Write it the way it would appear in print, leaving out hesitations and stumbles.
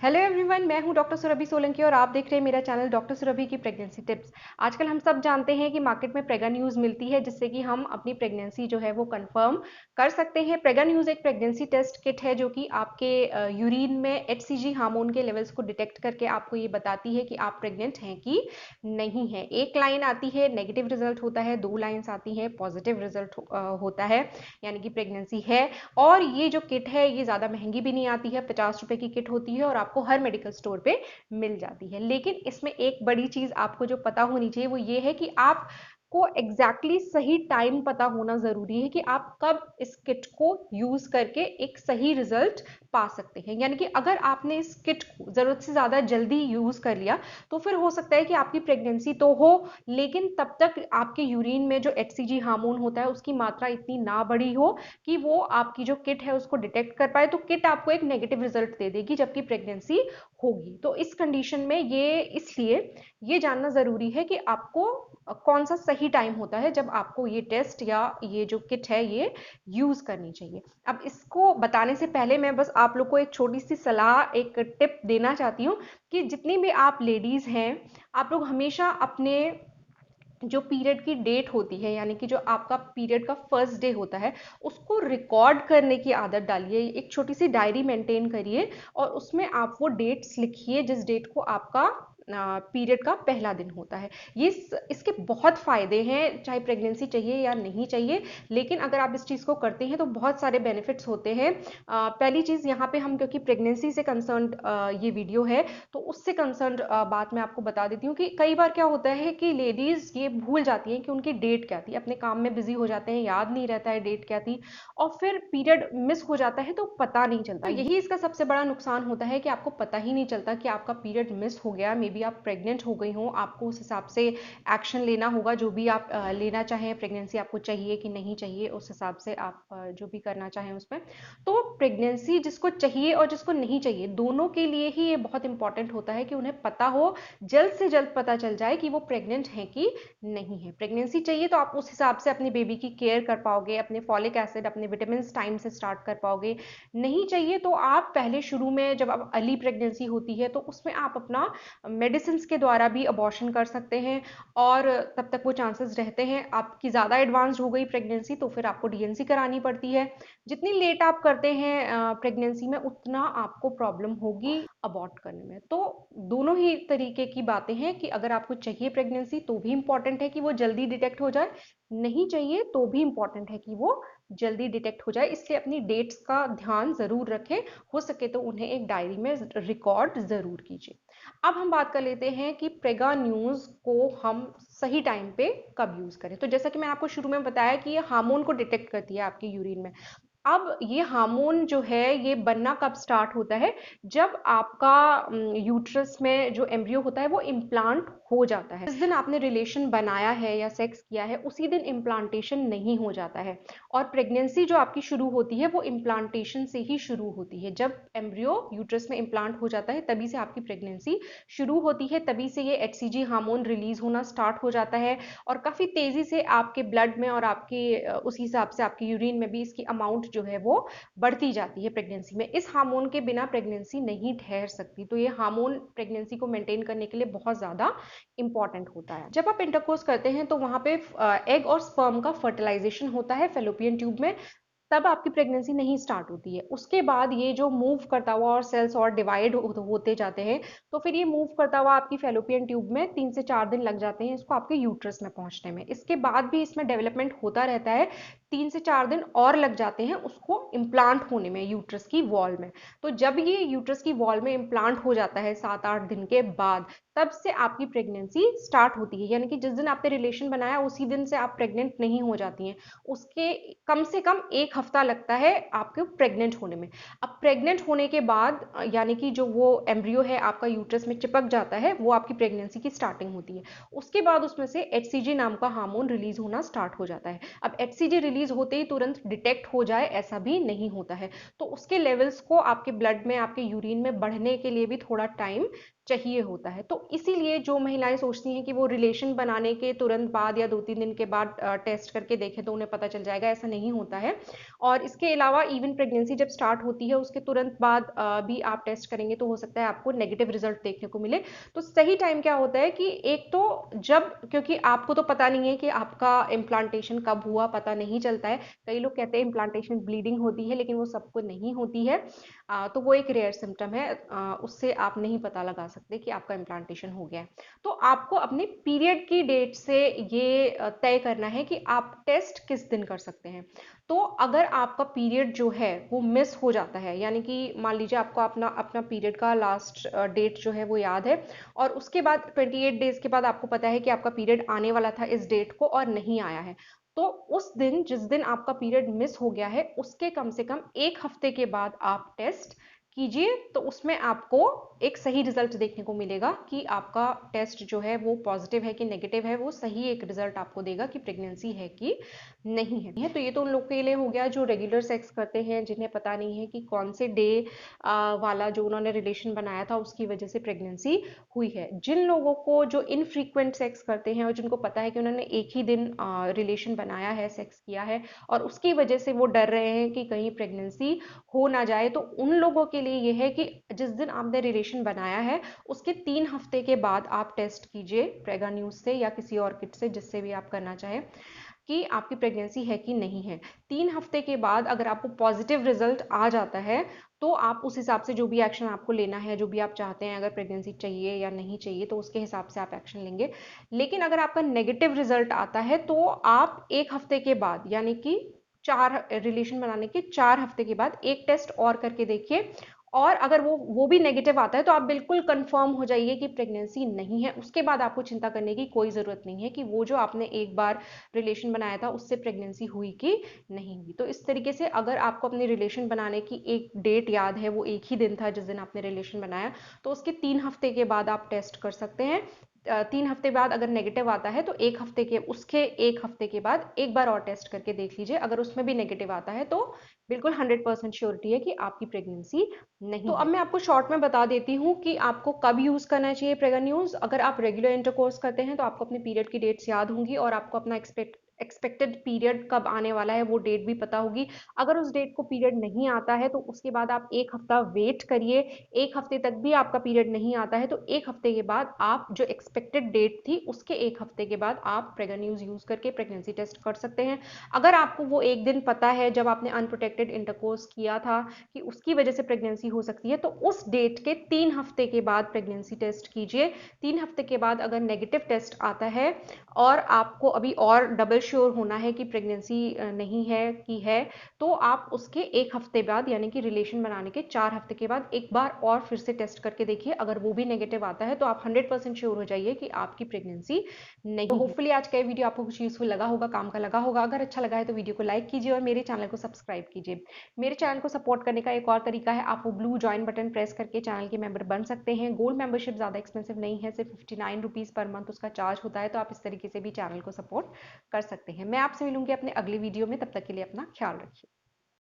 Hello everyone, मैं हूं doctor Surabhi Solanki और आप देख रहे हैं मेरा चैनल डॉक्टर सुरभि की प्रेगनेंसी टिप्स। आजकल हम सब जानते हैं कि मार्केट में प्रेगा न्यूज़ मिलती है जिससे कि हम अपनी प्रेगनेंसी जो है वो कंफर्म कर सकते हैं। प्रेगा न्यूज़ एक प्रेगनेंसी टेस्ट किट है जो कि आपके यूरिन में एचसीजी हार्मोन के लेवल्स को डिटेक्ट करके आपको ये बताती है कि आप प्रेग्नेंट हैं कि नहीं है। एक लाइन आती है नेगेटिव रिजल्ट होता है, 2 लाइन्स आती हैं पॉजिटिव रिजल्ट होता है, यानी कि प्रेगनेंसी है। और ये जो किट है ये ज़्यादा महंगी भी नहीं आती है, 50 रुपए की किट होती है और आपको हर मेडिकल स्टोर पे मिल जाती है। लेकिन इसमें एक बड़ी चीज़ आपको जो पता होनी चाहिए वो ये है कि आप को एग्जैक्टली सही टाइम पता होना ज़रूरी है कि आप कब इस किट को यूज़ करके एक सही रिजल्ट पा सकते हैं। यानी कि अगर आपने इस किट को ज़रूरत से ज़्यादा जल्दी यूज़ कर लिया तो फिर हो सकता है कि आपकी प्रेगनेंसी तो हो, लेकिन तब तक आपके यूरिन में जो एचसीजी हार्मोन होता है उसकी मात्रा इतनी ना बढ़ी हो कि वो आपकी जो किट है उसको डिटेक्ट कर पाए, तो किट आपको एक नेगेटिव रिजल्ट दे देगी जबकि प्रेगनेंसी होगी। तो इस कंडीशन में ये इसलिए ये जानना ज़रूरी है कि आपको कौन सा सही टाइम होता है जब आपको ये टेस्ट या ये जो किट है ये यूज़ करनी चाहिए। अब इसको बताने से पहले मैं बस आप लोग को एक छोटी सी सलाह, एक टिप देना चाहती हूँ कि जितनी भी आप लेडीज़ हैं, आप लोग हमेशा अपने जो पीरियड की डेट होती है, यानी कि जो आपका पीरियड का फर्स्ट डे होता है, उसको रिकॉर्ड करने की आदत डालिए। एक छोटी सी डायरी मेंटेन करिए और उसमें आप वो डेट्स लिखिए जिस डेट को आपका पीरियड का पहला दिन होता है। ये इसके बहुत फ़ायदे हैं, चाहे प्रेगनेंसी चाहिए या नहीं चाहिए, लेकिन अगर आप इस चीज़ को करते हैं तो बहुत सारे बेनिफिट्स होते हैं। पहली चीज़ यहाँ पे हम, क्योंकि प्रेगनेंसी से कंसर्न्ड ये वीडियो है, तो उससे कंसर्न्ड बात मैं आपको बता देती हूँ कि कई बार क्या होता है कि लेडीज़ ये भूल जाती हैं कि उनकी डेट क्या थी, अपने काम में बिजी हो जाते हैं, याद नहीं रहता है डेट क्या थी और फिर पीरियड मिस हो जाता है तो पता नहीं चलता। तो यही इसका सबसे बड़ा नुकसान होता है कि आपको पता ही नहीं चलता कि आपका पीरियड मिस हो गया। मे बी आप प्रेग्नेंट हो गई हो, आपको उस हिसाब से एक्शन लेना होगा, जो भी आप लेना चाहें, प्रेगनेंसी आपको चाहिए कि नहीं चाहिए, उस हिसाब से आप जो भी करना चाहें उसमें। तो प्रेगनेंसी जिसको चाहिए और जिसको नहीं चाहिए, दोनों के लिए ही ये बहुत इंपॉर्टेंट होता है कि उन्हें पता हो, जल्द से जल्द पता चल जाए कि वो प्रेग्नेंट हैं कि नहीं है। प्रेगनेंसी चाहिए तो आप उस हिसाब से अपनी बेबी की केयर कर पाओगे, अपने फॉलिक एसिड, अपने विटामिन टाइम से स्टार्ट कर पाओगे। नहीं चाहिए तो आप पहले शुरू में, जब आप अर्ली प्रेगनेंसी होती है तो उसमें आप अपना मेडिसिन के द्वारा भी अबॉर्शन कर सकते हैं और तब तक वो चांसेस रहते हैं। आपकी ज़्यादा एडवांस्ड हो गई प्रेगनेंसी तो फिर आपको डीएनसी करानी पड़ती है। जितनी लेट आप करते हैं प्रेगनेंसी में, उतना आपको प्रॉब्लम होगी अबॉर्ट करने में। तो दोनों ही तरीके की बातें हैं कि अगर आपको चाहिए प्रेगनेंसी तो भी इंपॉर्टेंट है कि वो जल्दी डिटेक्ट हो जाए, नहीं चाहिए तो भी इंपॉर्टेंट है कि वो जल्दी डिटेक्ट हो जाए। इसलिए अपनी डेट्स का ध्यान ज़रूर रखें, हो सके तो उन्हें एक डायरी में रिकॉर्ड ज़रूर कीजिए। अब हम बात कर लेते हैं कि प्रेगा न्यूज़ को हम सही टाइम पे कब यूज़ करें। तो जैसा कि मैंने आपको शुरू में बताया कि ये हार्मोन को डिटेक्ट करती है आपके यूरिन में। अब ये हार्मोन जो है ये बनना कब स्टार्ट होता है, जब आपका यूट्रस में जो एम्ब्रियो होता है वो इम्प्लांट हो जाता है। जिस दिन आपने रिलेशन बनाया है या सेक्स किया है उसी दिन इम्प्लांटेशन नहीं हो जाता है। और प्रेगनेंसी जो आपकी शुरू होती है वो इम्प्लांटेशन से ही शुरू होती है। जब एम्ब्रियो यूट्रस में इम्प्लांट हो जाता है तभी से आपकी प्रेगनेंसी शुरू होती है, तभी से ये एचसीजी हार्मोन रिलीज होना स्टार्ट हो जाता है और काफ़ी तेज़ी से आपके ब्लड में और आपके उस हिसाब से आपके यूरिन में भी इसकी अमाउंट जो है वो बढ़ती जाती है प्रेगनेंसी में। इस हार्मोन के बिना प्रेगनेंसी नहीं ठहर सकती, तो ये हार्मोन प्रेगनेंसी को मेंटेन करने के लिए बहुत ज़्यादा इंपॉर्टेंट होता है। जब आप इंटरकोर्स करते हैं तो वहाँ पे एग और स्पर्म का फर्टिलाइजेशन होता है फेलोपियन ट्यूब में, तब आपकी प्रेगनेंसी नहीं स्टार्ट होती है। उसके बाद ये जो मूव करता हुआ और सेल्स और डिवाइड होते जाते हैं, तो फिर ये मूव करता हुआ आपकी फेलोपियन ट्यूब में 3 से 4 दिन लग जाते हैं इसको आपके यूट्रस में पहुंचने में। इसके बाद भी इसमें डेवलपमेंट होता रहता है, 3 से 4 दिन और लग जाते हैं उसको इम्प्लांट होने में यूट्रस की वॉल में। तो जब ये यूट्रस की वॉल में इम्प्लांट हो जाता है 7-8 दिन के बाद, तब से आपकी प्रेगनेंसी स्टार्ट होती है। यानी कि जिस दिन आपने रिलेशन बनाया उसी दिन से आप प्रेग्नेंट नहीं हो जाती हैं, उसके कम से कम 1 हफ्ता लगता है आपको प्रेग्नेंट होने में। अब प्रेग्नेंट होने के बाद यानी कि जो वो एम्ब्रियो है आपका यूट्रस में चिपक जाता है, वो आपकी प्रेगनेंसी की स्टार्टिंग होती है। उसके बाद उसमें से एचसीजी नाम का हार्मोन रिलीज होना स्टार्ट हो जाता है। अब एचसीजी रिलीज होते ही तुरंत डिटेक्ट हो जाए ऐसा भी नहीं होता है, तो उसके लेवल्स को आपके ब्लड में, आपके यूरिन में बढ़ने के लिए भी थोड़ा टाइम चाहिए होता है। तो इसीलिए जो महिलाएं सोचती हैं कि वो रिलेशन बनाने के तुरंत बाद या 2-3 दिन के बाद टेस्ट करके देखें तो उन्हें पता चल जाएगा, ऐसा नहीं होता है। और इसके अलावा इवन प्रेगनेंसी जब स्टार्ट होती है उसके तुरंत बाद भी आप टेस्ट करेंगे तो हो सकता है आपको नेगेटिव रिजल्ट देखने को मिले। तो सही टाइम क्या होता है कि एक तो जब, क्योंकि आपको तो पता नहीं है कि आपका इम्प्लांटेशन कब हुआ, पता नहीं चलता है। कई लोग कहते हैं इम्प्लांटेशन ब्लीडिंग होती है, लेकिन वो सबको नहीं होती है। तो वो एक रेयर सिम्टम है, उससे आप नहीं पता लगा सकते कि आपका इम्प्लांटेशन हो गया है। तो आपको अपने पीरियड की डेट से ये तय करना है कि आप टेस्ट किस दिन कर सकते हैं। तो अगर आपका पीरियड जो है वो मिस हो जाता है, यानी कि मान लीजिए आपको अपना अपना पीरियड का लास्ट डेट जो है वो याद है, और उसके बाद 28 डेज के बाद आपको पता है कि आपका पीरियड आने वाला था इस डेट को और नहीं आया है, तो उस दिन, जिस दिन आपका पीरियड मिस हो गया है, उसके कम से कम 1 हफ्ते के बाद आप टेस्ट कीजिए। तो उसमें आपको एक सही रिजल्ट देखने को मिलेगा कि आपका टेस्ट जो है वो पॉजिटिव है कि नेगेटिव है। वो सही एक रिजल्ट आपको देगा कि प्रेगनेंसी है कि नहीं है। तो ये तो उन लोग के लिए हो गया जो रेगुलर सेक्स करते हैं, जिन्हें पता नहीं है कि कौन से डे वाला जो उन्होंने रिलेशन बनाया था उसकी वजह से प्रेगनेंसी हुई है। जिन लोगों को जो इनफ्रीक्वेंट सेक्स करते हैं और जिनको पता है कि उन्होंने एक ही दिन रिलेशन बनाया है, सेक्स किया है, और उसकी वजह से वो डर रहे हैं कि कहीं प्रेगनेंसी हो ना जाए, तो उन लोगों के लिए ये है कि जिस दिन आपने रिलेशन बनाया है उसके 3 हफ्ते के बाद आप टेस्ट कीजिए प्रेगा न्यूज से या किसी और किट से, जिससे भी आप करना चाहें, कि आपकी प्रेगनेंसी है कि नहीं है। 3 हफ्ते के बाद अगर आपको पॉजिटिव रिजल्ट आ जाता है तो आप उस हिसाब से जो भी एक्शन आपको लेना है, जो भी आप चाहते हैं, अगर प्रेगनेंसी चाहिए या नहीं चाहिए तो उसके हिसाब से आप एक्शन लेंगे। लेकिन अगर आपका नेगेटिव रिजल्ट आता है तो आप 1 हफ्ते के बाद, यानी कि 4 रिलेशन बनाने के 4 हफ्ते के बाद एक टेस्ट और करके देखिए, और अगर वो भी नेगेटिव आता है तो आप बिल्कुल कंफर्म हो जाइए कि प्रेगनेंसी नहीं है। उसके बाद आपको चिंता करने की कोई ज़रूरत नहीं है कि वो जो आपने एक बार रिलेशन बनाया था उससे प्रेगनेंसी हुई कि नहीं हुई। तो इस तरीके से अगर आपको अपने रिलेशन बनाने की एक डेट याद है, वो एक ही दिन था जिस दिन आपने रिलेशन बनाया, तो उसके 3 हफ्ते के बाद आप टेस्ट कर सकते हैं। 3 हफ्ते बाद अगर नेगेटिव आता है तो 1 हफ्ते के, उसके 1 हफ्ते के बाद एक बार और टेस्ट करके देख लीजिए। अगर उसमें भी नेगेटिव आता है तो बिल्कुल 100% श्योरिटी है कि आपकी प्रेगनेंसी नहीं तो है। अब मैं आपको शॉर्ट में बता देती हूँ कि आपको कब यूज़ करना चाहिए प्रेगा न्यूज़। अगर आप रेगुलर इंटरकोर्स करते हैं तो आपको अपने पीरियड की डेट्स याद होंगी और आपको अपना एक्सपेक्टेड पीरियड कब आने वाला है वो डेट भी पता होगी। अगर उस डेट को पीरियड नहीं आता है तो उसके बाद आप 1 हफ्ता वेट करिए। 1 हफ्ते तक भी आपका पीरियड नहीं आता है तो 1 हफ्ते के बाद आप जो एक्सपेक्टेड डेट थी उसके 1 हफ्ते के बाद आप प्रेगा न्यूज़ यूज़ करके प्रेगनेंसी टेस्ट कर सकते हैं। अगर आपको वो एक दिन पता है जब आपने अनप्रोटेक्टेड इंटरकोर्स किया था कि उसकी वजह से प्रेगनेंसी हो सकती है, तो उस डेट के 3 हफ्ते के बाद प्रेगनेंसी टेस्ट कीजिए। 3 हफ्ते के बाद अगर नेगेटिव टेस्ट आता है और आपको अभी और डबल श्योर होना है कि प्रेगनेंसी नहीं है कि है, तो आप उसके 1 हफ्ते बाद, यानी कि रिलेशन बनाने के 4 हफ्ते के बाद एक बार और फिर से टेस्ट करके देखिए। अगर वो भी नेगेटिव आता है तो आप 100% श्योर हो जाइए कि आपकी प्रेगनेंसी नहीं तो होपफुली आज का ये वीडियो आपको कुछ यूजफुल लगा होगा, काम का लगा होगा। अगर अच्छा लगा है तो वीडियो को लाइक कीजिए और मेरे चैनल को सब्सक्राइब कीजिए। मेरे चैनल को सपोर्ट करने का एक और तरीका है, आप वो ब्लू ज्वाइन बटन प्रेस करके चैनल के मेंबर बन सकते हैं। गोल्ड मेंबरशिप ज़्यादा एक्सपेंसिव नहीं है, सिर्फ 59 रुपीज़ पर मंथ उसका चार्ज होता है। तो आप इस तरीके से भी चैनल को सपोर्ट कर सकते हैं। मैं आपसे मिलूंगी अपने अगले वीडियो में, तब तक के लिए अपना ख्याल रखिए।